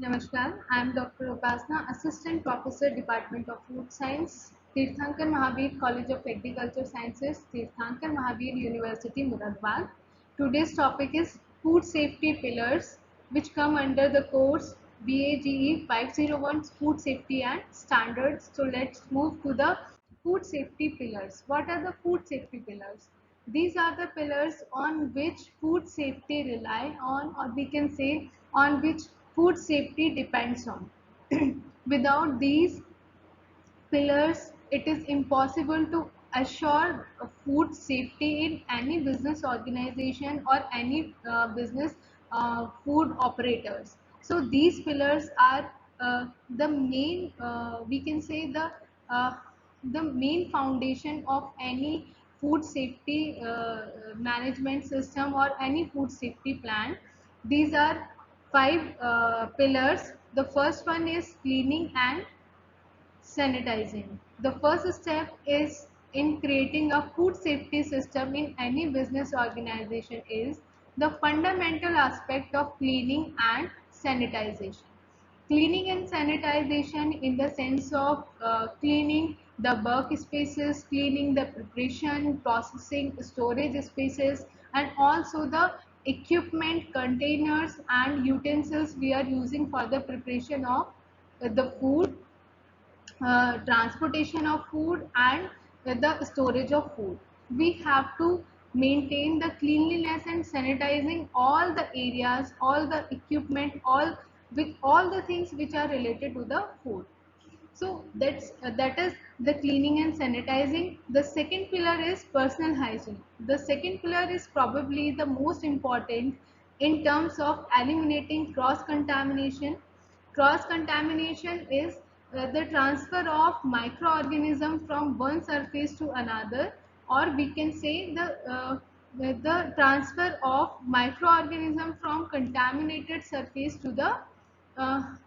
Namaskar, I am Dr. Upasna, Assistant Professor, Department of Food Science, Tirthankar Mahavir College of Agriculture Sciences, Tirthankar Mahavir University, Muradbag. Today's topic is food safety pillars, which come under the course BAGE 501 Food Safety and Standards. So let's move to the food safety pillars. What are the food safety pillars? These are the pillars on which food safety rely on, or we can say on which food safety depends on. Without these pillars, it is impossible to assure food safety in any business organization or any business food operators. So these pillars are the main, we can say uh, the main foundation of any food safety management system or any food safety plan. These are five pillars. The first one is cleaning and sanitizing. The first step is in creating a food safety system in any business organization is the fundamental aspect of cleaning and sanitization. Cleaning and sanitization in the sense of cleaning the workspaces, cleaning the preparation, processing, storage spaces, and also the equipment, containers, and utensils we are using for the preparation of the food, transportation of food, and the storage of food. We have to maintain the cleanliness and sanitizing all the areas, all the equipment, all with all the things which are related to the food. So that is the cleaning and sanitizing. The second pillar is personal hygiene. The second pillar is probably the most important in terms of eliminating cross contamination. Cross contamination is the transfer of microorganism from one surface to another, or we can say the transfer of microorganism from contaminated surface to the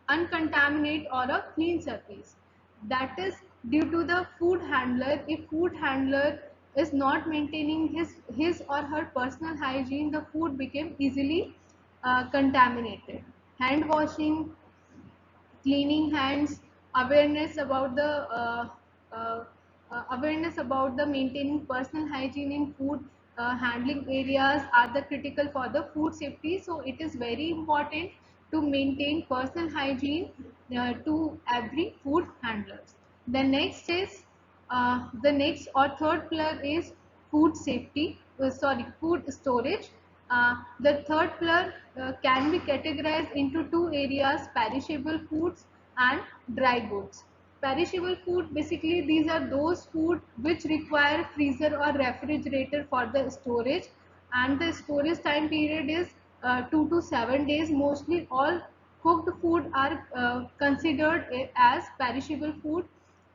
uncontaminated or a clean surface. That is due to the food handler. If food handler is not maintaining his or her personal hygiene, the food became easily contaminated. Hand washing, cleaning hands, awareness about the uh, awareness about the maintaining personal hygiene in food handling areas are the critical for the food safety. So it is very important to maintain personal hygiene to every food handlers. The next is the next or third pillar is food safety, food storage. The third pillar can be categorized into two areas: perishable foods and dry goods. Perishable food, basically these are those food which require freezer or refrigerator for the storage, and the storage time period is 2 to 7 days. Mostly all cooked food are considered as perishable food.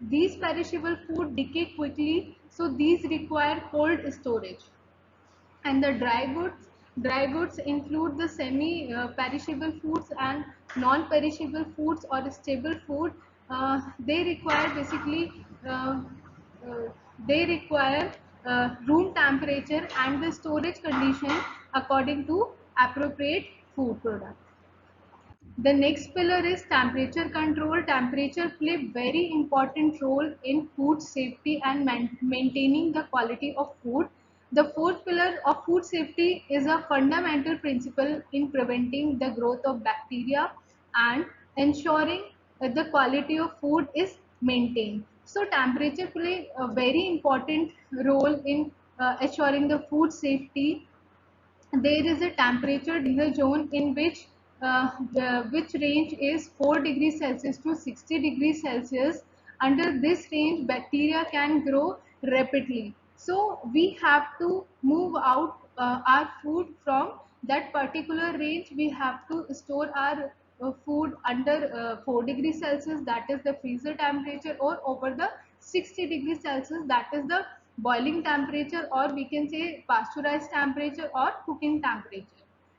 These perishable food decay quickly, so these require cold storage. And the dry goods include the semi perishable foods and non perishable foods or stable food. They require basically uh, they require room temperature and the storage condition according to appropriate food product. The next pillar is temperature control. Temperature play very important role in food safety and maintaining the quality of food. The fourth pillar of food safety is a fundamental principle in preventing the growth of bacteria and ensuring that the quality of food is maintained. So temperature play a very important role in assuring the food safety. There is a temperature danger zone in which range is 4 degrees Celsius to 60 degrees Celsius. Under this range, bacteria can grow rapidly. So we have to move out our food from that particular range. We have to store our food under 4 degrees Celsius, that is the freezer temperature, or over the 60 degrees Celsius, that is the boiling temperature, or we can say pasteurized temperature or cooking temperature.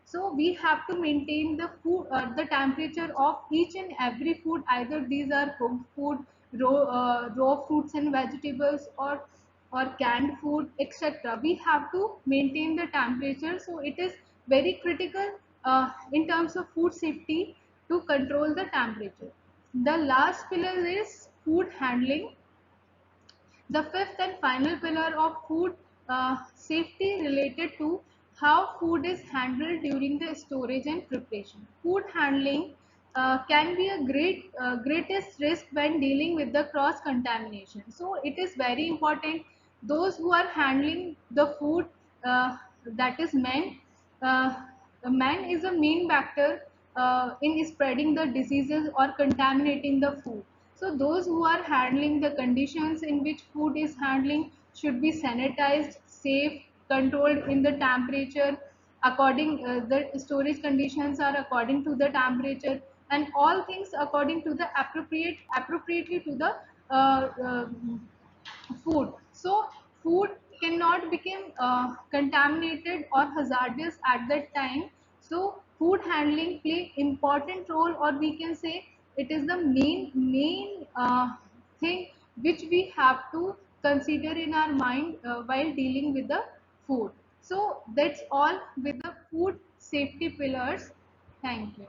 So we have to maintain the food, the temperature of each and every food. Either these are cooked food, raw fruits and vegetables, or canned food, etc. We have to maintain the temperature. So it is very critical in terms of food safety to control the temperature. The last pillar is food handling. The fifth and final pillar of food safety related to how food is handled during the storage and preparation. Food handling can be a greatest risk when dealing with the cross contamination. So it is very important those who are handling the food, that is men. Uh, Man is a main factor in spreading the diseases or contaminating the food. So those who are handling the conditions in which food is handling should be sanitized, safe, controlled in the temperature. According the storage conditions are according to the temperature, and all things according to the appropriately to the food. So food cannot become contaminated or hazardous at that time. So food handling play important role, or we can say it is the main thing which we have to consider in our mind while dealing with the food. So that's all with the food safety pillars. Thank you.